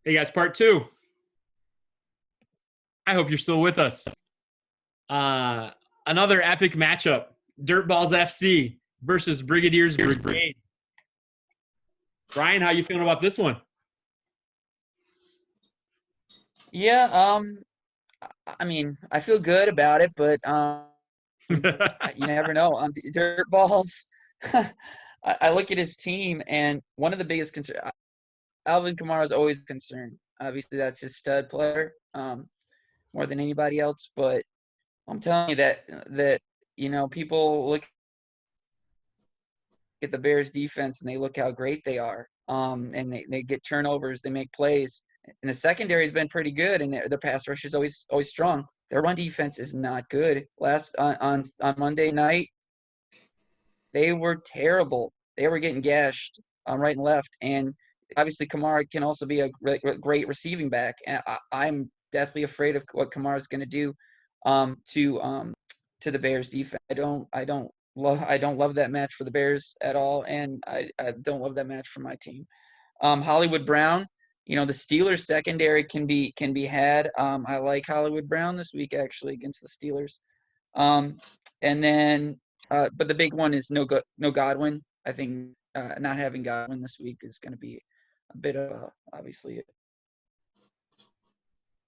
Hey guys, part two. I hope you're still with us. Uh, Another epic matchup: Dirtballs FC versus Brigadiers Brigade. Brian, how you feeling about this one? Yeah, I mean, I feel good about it, but you never know. Dirt balls. I look at his team, and one of the biggest concern, Alvin Kamara is always concerned. Obviously, that's his stud player, more than anybody else. But I'm telling you that people look at the Bears defense and they look how great they are. And they get turnovers, they make plays. And the secondary has been pretty good, and their pass rush is always strong. Their run defense is not good. Last on Monday night, they were terrible. They were getting gashed on right and left, and obviously Kamara can also be a great receiving back. And I'm definitely afraid of what Kamara is going to do um, to um, to the Bears defense. I don't love that match for the Bears at all, and I don't love that match for my team. Hollywood Brown, the Steelers secondary can be had. I like Hollywood Brown this week actually against the Steelers. Um, and then, but the big one is no Godwin. I think not having Godwin this week is going to be a bit of obviously a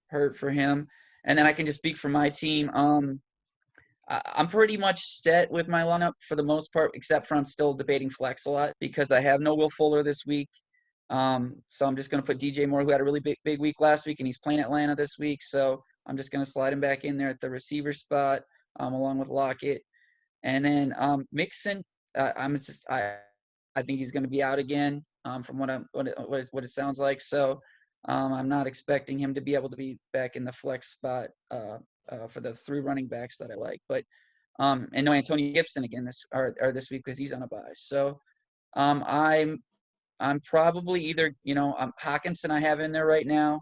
hurt for him. And then I can just speak for my team. I'm pretty much set with my lineup for the most part, except for I'm still debating flex a lot because I have no Will Fuller this week. So I'm just going to put DJ Moore, who had a really big week last week, and he's playing Atlanta this week. So I'm just going to slide him back in there at the receiver spot, along with Lockett. And then Mixon, I think he's going to be out again, from what it sounds like. So I'm not expecting him to be able to be back in the flex spot for the three running backs that I like. But and no Antonio Gibson again this week because he's on a bye. So um, I'm I'm probably either Hawkinson I have in there right now,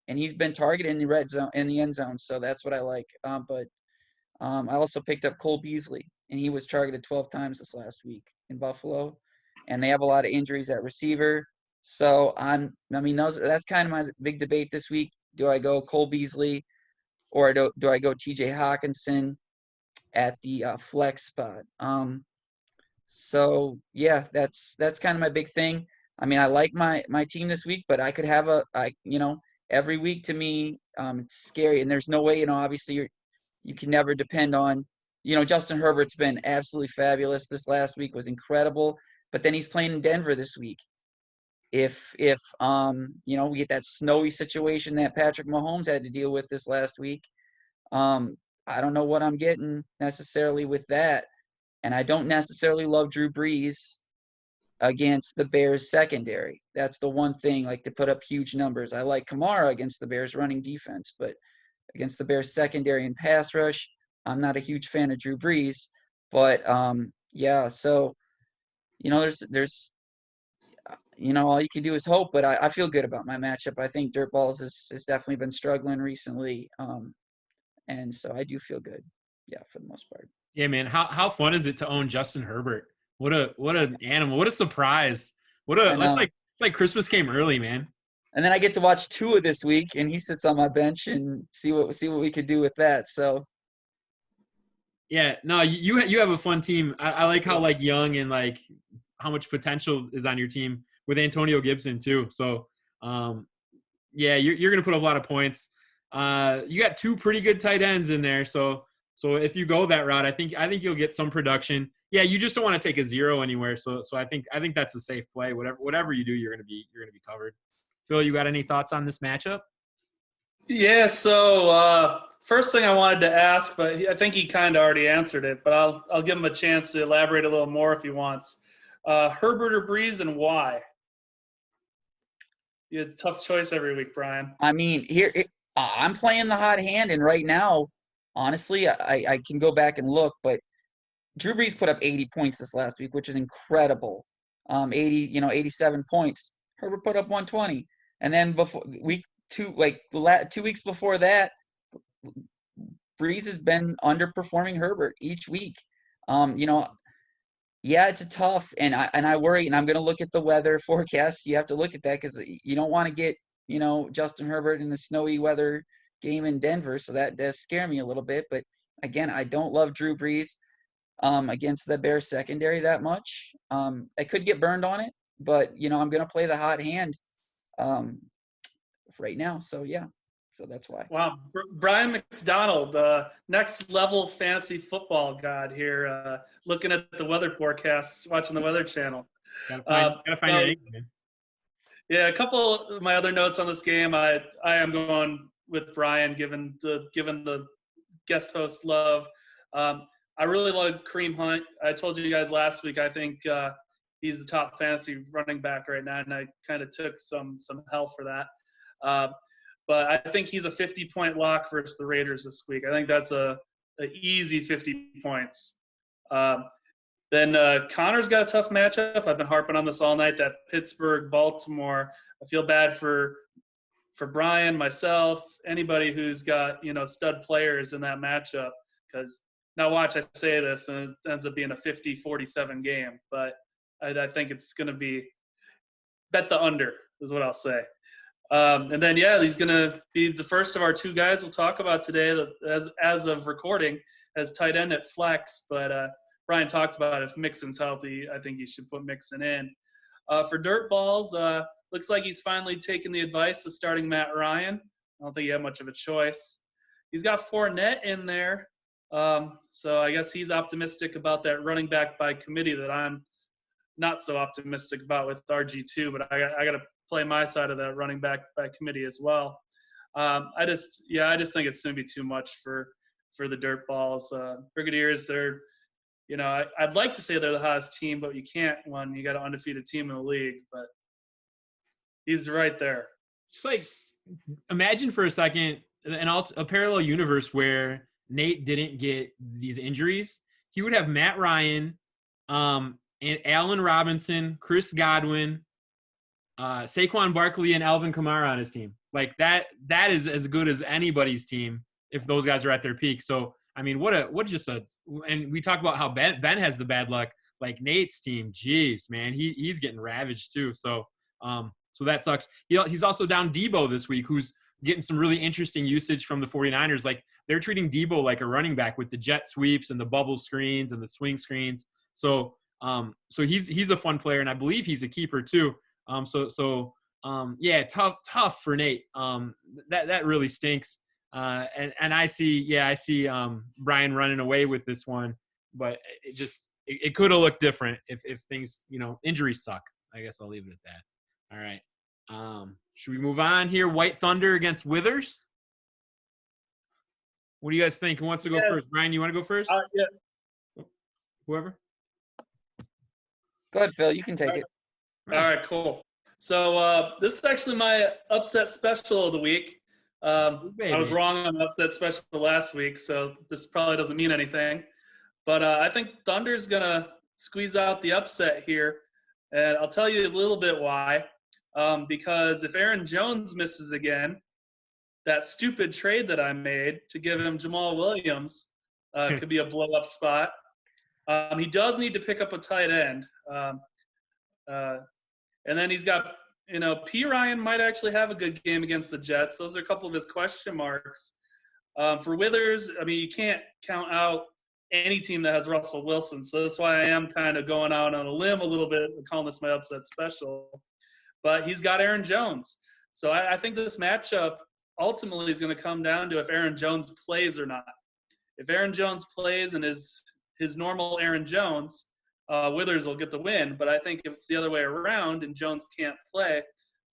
and he's been targeted in the red zone in the end zone, so that's what I like. But I also picked up Cole Beasley, and he was targeted 12 times this last week in Buffalo, and they have a lot of injuries at receiver. So that's kind of my big debate this week. Do I go Cole Beasley or do I go T.J. Hawkinson at the flex spot? So yeah, that's kind of my big thing. I mean, I like my team this week, but I could have every week to me, it's scary, and there's no way, obviously you can never depend on, Justin Herbert's been absolutely fabulous. This last week was incredible, but then he's playing in Denver this week. If we get that snowy situation that Patrick Mahomes had to deal with this last week, um, I don't know what I'm getting necessarily with that. And I don't necessarily love Drew Brees against the Bears secondary. That's the one thing, like to put up huge numbers. I like Kamara against the Bears running defense, but against the Bears secondary and pass rush, I'm not a huge fan of Drew Brees. But yeah, so there's all you can do is hope. But I feel good about my matchup. I think Dirtballs has definitely been struggling recently, and so I do feel good. Yeah, for the most part. Yeah, man. How fun is it to own Justin Herbert? What an animal! What a surprise! What a I know. it's like Christmas came early, man. And then I get to watch Tua this week, and he sits on my bench and see what we could do with that. So Yeah, no, you have a fun team. I like how yeah, like young and like how much potential is on your team with Antonio Gibson too. So um, yeah, you're gonna put up a lot of points. You got two pretty good tight ends in there, so if you go that route, I think you'll get some production. Yeah, you just don't want to take a zero anywhere. So I think that's a safe play. Whatever you do, you're gonna be covered. Phil, you got any thoughts on this matchup? Yeah, so first thing I wanted to ask, but I think he kind of already answered it, but I'll give him a chance to elaborate a little more if he wants. Herbert or Breeze, and why? You had a tough choice every week, Brian. I mean, I'm playing the hot hand, and right now, honestly, I can go back and look, but Drew Brees put up 80 points this last week, which is incredible. 87 points. Herbert put up 120, and then before week two, like 2 weeks before that, Brees has been underperforming Herbert each week. Um, you know, yeah, it's a tough, and I worry, and I'm going to look at the weather forecast. You have to look at that because you don't want to get Justin Herbert in a snowy weather game in Denver, so that does scare me a little bit. But again, I don't love Drew Brees against the Bears secondary that much. I could get burned on it, but I'm going to play the hot hand right now. So yeah, so that's why. Wow, Brian McDonald, next level fantasy football god here, looking at the weather forecasts, watching the Weather Channel. Gotta find your angle, man. Yeah, a couple of my other notes on this game. I am going with Brian, given the guest host love. I really love Kareem Hunt. I told you guys last week I think he's the top fantasy running back right now, and I kind of took some hell for that. But I think he's a 50-point lock versus the Raiders this week. I think that's a easy 50 points. Then Connor's got a tough matchup. I've been harping on this all night, that Pittsburgh-Baltimore. I feel bad for Brian, myself, anybody who's got, stud players in that matchup. Because now watch, I say this, and it ends up being a 50-47 game. But I think it's going to be bet the under is what I'll say. And then, he's going to be the first of our two guys we'll talk about today as of recording as tight end at flex. But Brian talked about if Mixon's healthy, I think he should put Mixon in. For dirt balls, looks like he's finally taken the advice of starting Matt Ryan. I don't think he had much of a choice. He's got Fournette in there. So I guess he's optimistic about that running back by committee that I'm not so optimistic about with RG2, but I got to play my side of that running back by committee as well. I just think it's going to be too much for the dirt balls. Brigadiers, they're, I'd like to say they're the hottest team, but you can't when you got an undefeated team in the league. But he's right there. Just imagine for a second a parallel universe where Nate didn't get these injuries. He would have Matt Ryan, and Allen Robinson, Chris Godwin, Saquon Barkley, and Alvin Kamara on his team. That is as good as anybody's team if those guys are at their peak. So I mean, and we talk about how Ben has the bad luck. Nate's team, geez, man, he's getting ravaged too. So so that sucks. He's also down Debo this week, who's getting some really interesting usage from the 49ers. They're treating Debo like a running back with the jet sweeps and the bubble screens and the swing screens. So he's a fun player, and I believe he's a keeper too. Tough for Nate. That really stinks. And I see Brian running away with this one, but it could have looked different if things, injuries suck. I guess I'll leave it at that. All right. Should we move on here? White Thunder against Withers. What do you guys think? Who wants to go first? Brian, you want to go first? Yeah. Whoever. Go ahead, Phil. You can take it. All right, cool. So this is actually my upset special of the week. I was wrong on the upset special last week, so this probably doesn't mean anything. But I think Thunder's going to squeeze out the upset here, and I'll tell you a little bit why. Because if Aaron Jones misses again, that stupid trade that I made to give him Jamal Williams could be a blow-up spot. He does need to pick up a tight end. And then he's got, P. Ryan might actually have a good game against the Jets. Those are a couple of his question marks. For Withers, I mean, you can't count out any team that has Russell Wilson. So that's why I am kind of going out on a limb a little bit and calling this my upset special. But he's got Aaron Jones. So I think this matchup ultimately is going to come down to if Aaron Jones plays or not. If Aaron Jones plays and is his normal Aaron Jones, Withers will get the win. But I think if it's the other way around and Jones can't play,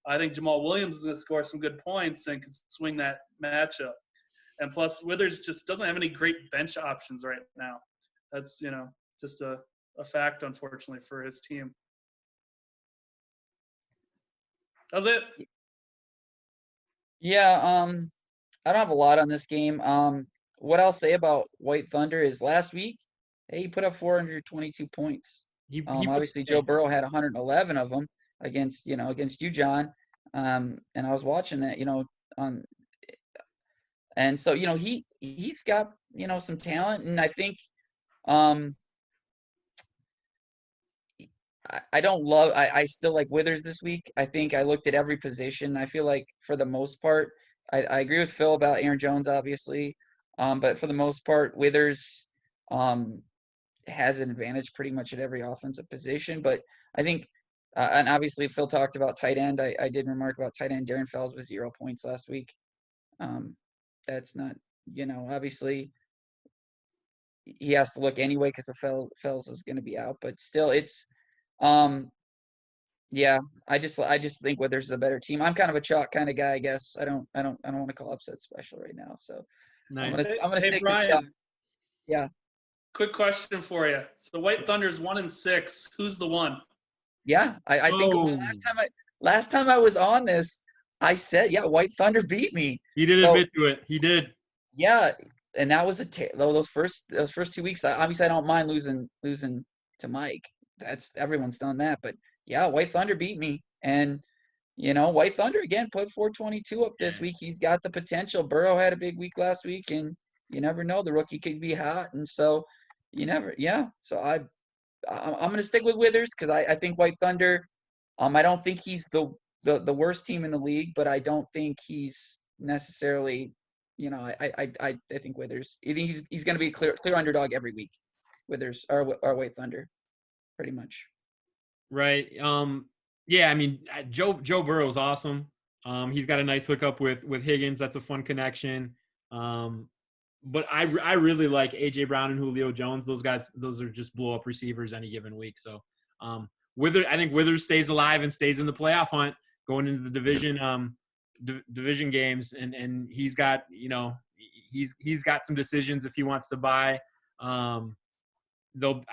I think Jamal Williams is going to score some good points and can swing that matchup. And plus, Withers just doesn't have any great bench options right now. That's, just a fact, unfortunately, for his team. That's it. Yeah, I don't have a lot on this game. What I'll say about White Thunder is last week, he put up 422 points. Obviously, Joe Burrow had 111 of them against you, John. And I was watching that, and so he's got some talent, and I think I don't love I still like Withers this week. I think I looked at every position. I feel like for the most part, I agree with Phill about Aaron Jones, obviously. But for the most part, Withers has an advantage pretty much at every offensive position. But I think and obviously Phill talked about tight end. I did remark about tight end. Darren Fells with 0 points last week. That's not, obviously he has to look anyway because Fells is going to be out. But still, it's yeah, I just think Withers is a better team. I'm kind of a chalk kind of guy, I guess. I don't want to call upset special right now. So Nice. I'm gonna Hey, stick to Brian, chalk. Yeah. quick question for you. So White Thunder's 1-6. Who's the one? Yeah. I think Oh, last time I was on this, I said, yeah, White Thunder beat me. he did So admit to it. He did. yeah, and that was those first 2 weeks. Obviously I don't mind losing to Mike. Everyone's done that, but yeah, White Thunder beat me. And White Thunder again put 422 up this week. He's got the potential. Burrow had a big week last week, and you never know, the rookie could be hot. And so So I'm gonna stick with Withers because I think White Thunder. I don't think he's the worst team in the league, but I don't think he's necessarily. I think Withers. I think he's gonna be a clear underdog every week. Withers or White Thunder, pretty much. Right. Yeah, I mean, Joe Burrow's awesome. He's got a nice hookup with Higgins. That's a fun connection. But I really like AJ Brown and Julio Jones. Those guys, those are just blow up receivers any given week. So I think Withers stays alive and stays in the playoff hunt going into the division games, and he's got he's got some decisions if he wants to buy. I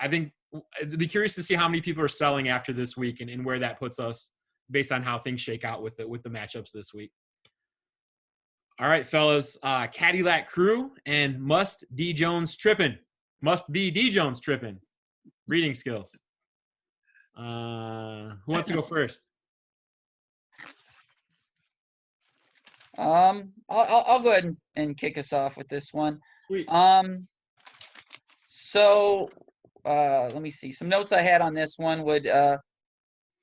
think I'd be curious to see how many people are selling after this week and where that puts us based on how things shake out with the matchups this week. All right, fellas, Cadillac Crew and Must be D Jones tripping. Reading skills. Who wants to go first? I'll go ahead and kick us off with this one. Sweet. So let me see. Some notes I had on this one would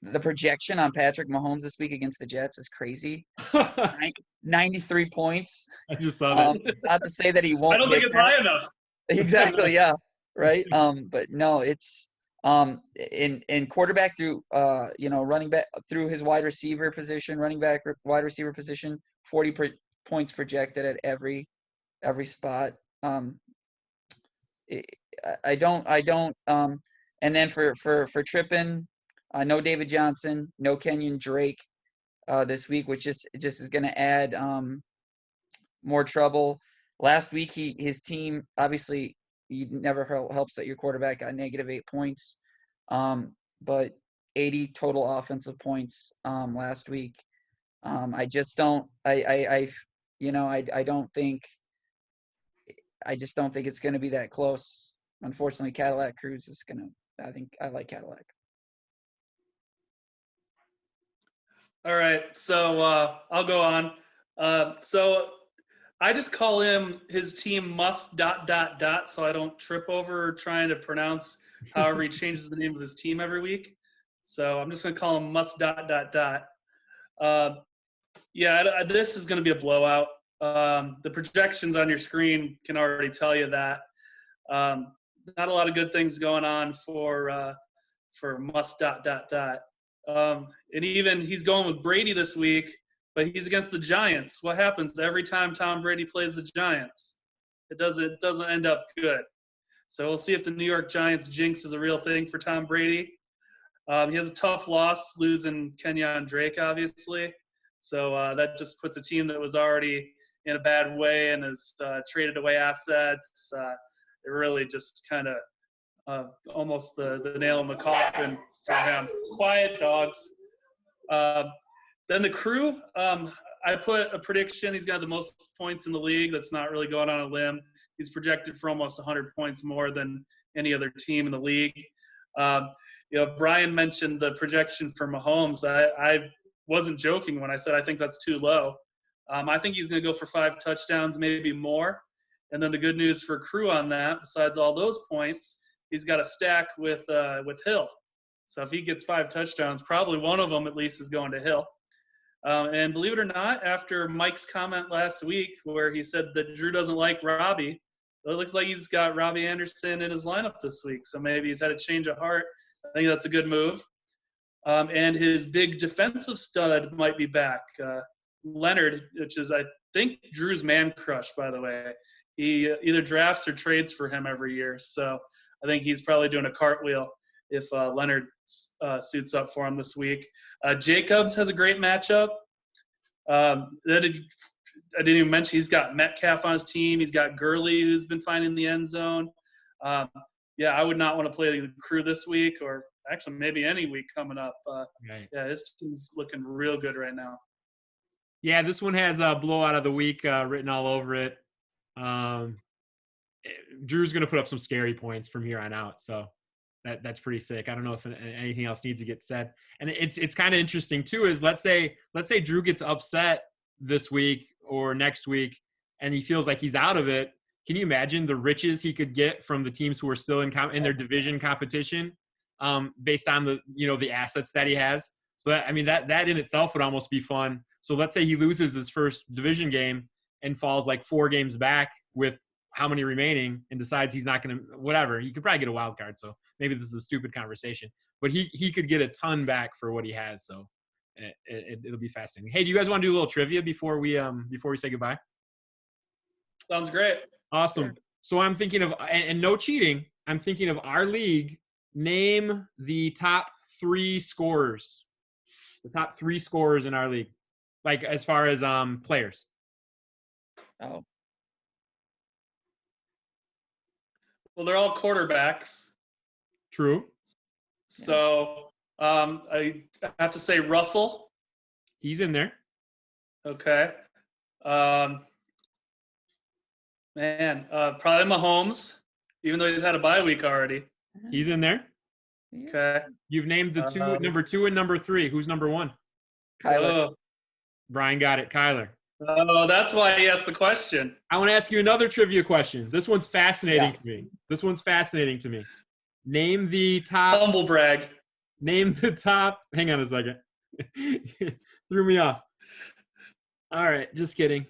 the projection on Patrick Mahomes this week against the Jets is crazy. 93 points. I just saw that. Not to say that he won't. I don't think it's high enough. Exactly. Yeah. Right. But no, it's in quarterback through running back through his wide receiver position, running back wide receiver position, 40 points projected at every spot. I don't. And then for tripping, no David Johnson, no Kenyon Drake this week, which just is going to add more trouble. Last week, his team, obviously, he never helps that your quarterback got -8 points, but 80 total offensive points last week. I just don't. I don't think. I just don't think it's going to be that close. Unfortunately, Cadillac Cruise is going to. I think I like Cadillac. All right, so I'll go on. So I just call his team must ... so I don't trip over trying to pronounce however he changes the name of his team every week. So I'm just going to call him must ... Yeah, this is going to be a blowout. The projections on your screen can already tell you that. Not a lot of good things going on for must ... And even he's going with Brady this week, but he's against the Giants. What happens every time Tom Brady plays the Giants? It doesn't end up good. So we'll see if the New York Giants jinx is a real thing for Tom Brady. He has a tough loss, losing Kenyon Drake, obviously. So that just puts a team that was already in a bad way and has traded away assets. It really just kind of almost the nail in the coffin for him. Quiet dogs. Then the Crew, I put a prediction. He's got the most points in the league. That's not really going on a limb. He's projected for almost 100 points more than any other team in the league. Brian mentioned the projection for Mahomes. I wasn't joking when I said I think that's too low. I think he's going to go for 5 touchdowns, maybe more. And then the good news for Crew on that, besides all those points, he's got a stack with Hill. So if he gets 5 touchdowns, probably one of them at least is going to Hill. And believe it or not, after Mike's comment last week where he said that Drew doesn't like Robbie, it looks like he's got Robbie Anderson in his lineup this week. So maybe he's had a change of heart. I think that's a good move. And his big defensive stud might be back. Leonard, which is, I think, Drew's man crush, by the way. He either drafts or trades for him every year. So I think he's probably doing a cartwheel if Leonard suits up for him this week. Jacobs has a great matchup. I didn't even mention he's got Metcalf on his team. He's got Gurley, who's been finding the end zone. Yeah, I would not want to play the Crew this week, or actually maybe any week coming up. Right. Yeah, this team's looking real good right now. Yeah, this one has a blowout of the week written all over it. Drew's going to put up some scary points from here on out, so that's pretty sick. I don't know if anything else needs to get said. And it's kind of interesting too. Is let's say Drew gets upset this week or next week, and he feels like he's out of it. Can you imagine the riches he could get from the teams who are still in their division competition, based on the assets that he has? So that in itself would almost be fun. So let's say he loses his first division game and falls like 4 games back with how many remaining and decides he's not going to, whatever. He could probably get a wild card. So maybe this is a stupid conversation, but he could get a ton back for what he has. So it'll be fascinating. Hey, do you guys want to do a little trivia before we say goodbye? Sounds great. Awesome. Sure. So I'm thinking of, and no cheating, I'm thinking of our league. Name the top 3 scorers. The top 3 scorers in our league. Like as far as players. Oh. Well, they're all quarterbacks. True. So I have to say Russell. He's in there. Okay. Probably Mahomes, even though he's had a bye week already. He's in there. Okay. You've named the number 2 and number 3. Who's number 1? Kyler. Brian got it. Kyler. Oh, that's why he asked the question. I want to ask you another trivia question. This one's fascinating to me. Name the top. Humble brag. Name the top. Hang on a second. Threw me off. All right, just kidding.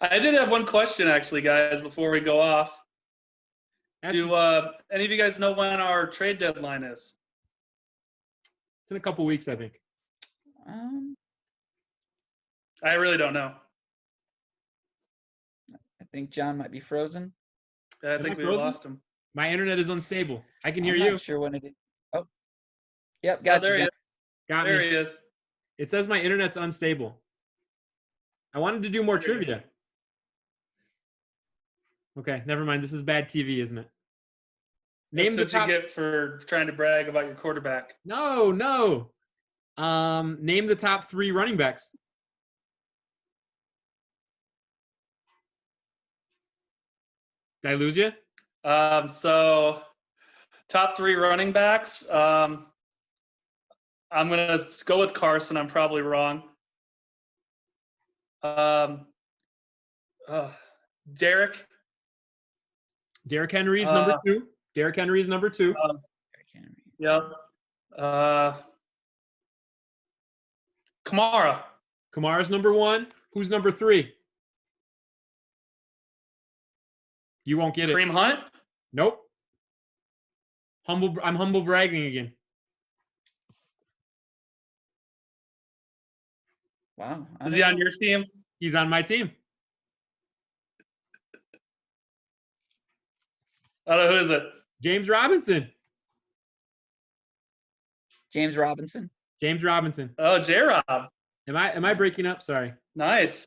I did have one question, actually, guys, before we go off. Do any of you guys know when our trade deadline is? It's in a couple weeks, I think. I really don't know. I think John might be frozen. I think we lost him. My internet is unstable. I can hear I'm you. not sure when it is. Oh. Yep, got you, John. There he is. It says my internet's unstable. I wanted to do more trivia. Okay, never mind. This is bad TV, isn't it? That's what you get for trying to brag about your quarterback. No. Name the top 3 running backs. Did I lose you? So top 3 running backs. I'm going to go with Carson. I'm probably wrong. Derrick. Derrick Henry's number 2. Derrick Henry's number 2. Yep. Kamara. Kamara's number 1. Who's number 3? You won't get it. Kareem Hunt? Nope. I'm humble bragging again. Wow. Is he on your team? He's on my team. I don't know, who is it? James Robinson. James Robinson. Oh, J-Rob. Am I breaking up? Sorry. Nice.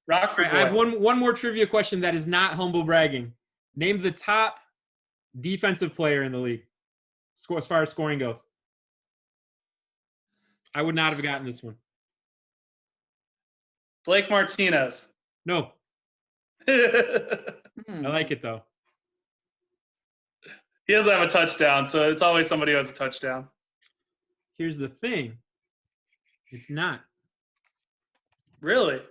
Rockford boy. I have one more trivia question that is not humble bragging. Name the top defensive player in the league, as far as scoring goes. I would not have gotten this one. Blake Martinez. No. I like it, though. He doesn't have a touchdown, so it's always somebody who has a touchdown. Here's the thing. It's not. Really?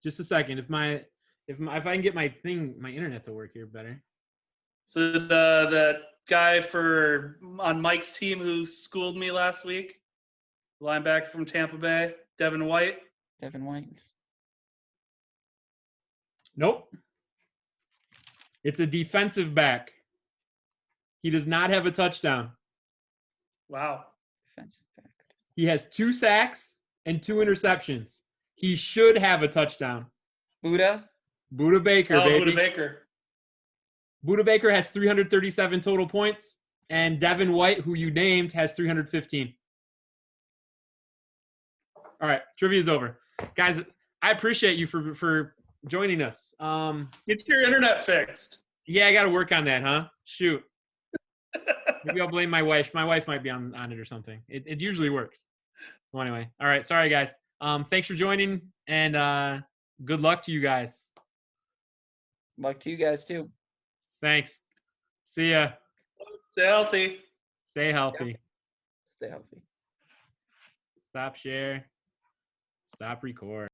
Just a second. If I can get my internet to work here better. So that guy on Mike's team who schooled me last week, linebacker from Tampa Bay, Devin White. Devin White. Nope. It's a defensive back. He does not have a touchdown. Wow. Defensive back. He has 2 sacks and 2 interceptions. He should have a touchdown. Buddha. Buda Baker, Oh, baby. Buda Baker. Buda Baker has 337 total points, and Devin White, who you named, has 315. All right, trivia's over. Guys, I appreciate you for joining us. Get your internet fixed. Yeah, I got to work on that, huh? Shoot. Maybe I'll blame my wife. My wife might be on it or something. It usually works. Well, anyway. All right. Sorry, guys. Thanks for joining, and good luck to you guys. Luck to you guys too. Thanks. See ya. Stay healthy. Stay healthy. Stay healthy. Stop share. Stop record.